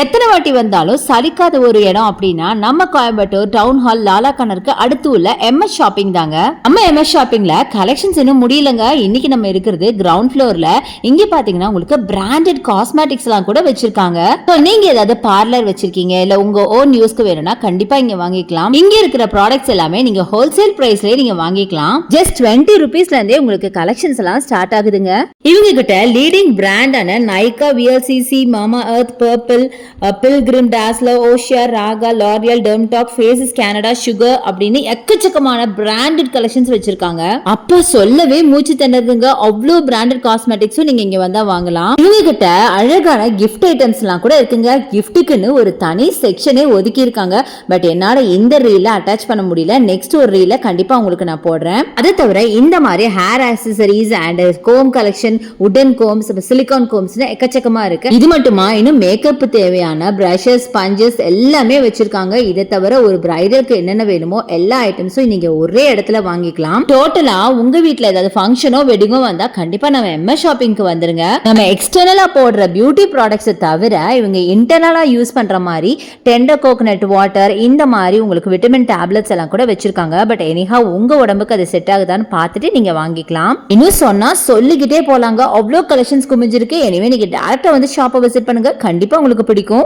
எத்தனை வாட்டி வந்தாலும் சலிக்காத ஒரு இடம் அப்படின்னா நம்ம கோயம்புத்தூர் டவுன் ஹால் லாலா கனருக்கு அடுத்து உள்ள MS ஷாப்பிங் தாங்க. நம்ம MS ஷாப்பிங்ல கலெக்ஷன்ஸ் இன்னும் முடியலங்க. இன்னைக்கு நம்ம இருக்கிறது கிரவுண்ட் ஃப்ளோர்ல. இங்க பாத்தீங்கன்னா உங்களுக்கு பிராண்டட் காஸ்மெட்டிக்ஸ் எல்லாம் கூட வச்சிருக்காங்க. நீங்க ஏதாவது பார்லர் வச்சிருக்கீங்க இல்ல உங்க ஓன் யூஸ்க்கு வேணும்னா கண்டிப்பா இங்க வாங்கிக்கலாம். இங்க இருக்கிற ப்ராடக்ட்ஸ் எல்லாமே நீங்க ஹோல்சேல் பிரைஸ்லயே நீங்க வாங்கிக்கலாம். ஜஸ்ட் 20 rupeesல இருந்தே உங்களுக்கு கலெக்ஷன்ஸ் எல்லாம் ஸ்டார்ட் ஆகுதுங்க. இவங்க கிட்ட லீடிங் பிராண்டான Nykaa, VLCC, Mamaearth, Purplle, Pilgrim, Dazzler, Oshea, Raaga, L'Oreal, Dermdoc, Faces Canada, Sugar அப்படின்னு எக்கச்சக்கமான பிராண்டட் கலெக்ஷன்ஸ் வச்சிருக்காங்க. அப்ப சொல்லவே மூச்சு திணறுதுங்க. அவ்வளவு பிராண்டட் காஸ்மெட்டிக்ஸும் நீங்க இங்க வந்தா வாங்கலாம். இவங்க கிட்ட அழகான கிஃப்ட் ஐட்டம்ஸ் எல்லாம் கூட இருக்குங்க. கிஃப்ட்டுக்குன்னு ஒரு தனி செக்ஷனே ஒதுக்கி இருக்காங்க. பட் என்னால இந்த ரீல அட்டாச் பண்ண முடியல. நெக்ஸ்ட் ஒரு ரீல கண்டிப்பா உங்களுக்கு நான் போடுறேன். அதை தவிர இந்த மாதிரி hair accessories and comb collection, உடன் கோம்ஸ், சிலிகான் கோம்ஸ் எக்கச்சக்கமா இருக்கு. இது மட்டுமா இன்னும் மேக்கப் தேவையான பிரஷஸ், ஸ்பஞ்சஸ் எல்லாமே வச்சிருக்காங்க. இதை தவிர ஒரு பிரைடலுக்கு என்னென்ன வேணுமோ எல்லா ஐட்டம்ஸும் நீங்க ஒரே இடத்துல வாங்கிக்கலாம். டோட்டலா உங்க வீட்ல ஏதாவது ஃபங்க்ஷனோ வெட்டிங்கோ வந்தா கண்டிப்பா நம்ம MS ஷாப்பிங்க்கு வந்துருங்க. நம்ம எக்ஸ்டர்னலா போடுற பியூட்டி ப்ராடக்ட்ஸ் தவிர இவங்க இன்டர்னலா யூஸ் பண்ற மாதிரி டெண்டர் கோகனட் வாட்டர், இந்த மாதிரி உங்களுக்கு விட்டமின் டேப்லெட்ஸ் எல்லாம் கூட வச்சிருக்காங்க. பட் எனிஹா உங்க உடம்புக்கு அது செட் ஆகுதான்னு பார்த்துட்டு நீங்க வாங்கிக்கலாம். இன்னும் சொன்னா சொல்லிக்கிட்டே போலாங்க. அவ்வளோ கலெக்ஷன்ஸ் குமிஞ்சிருக்கு. எனவே நீங்க டைரக்டா வந்து ஷாப்பை விசிட் பண்ணுங்க. கண்டிப்பா உங்களுக்கு பிடிக்கும்.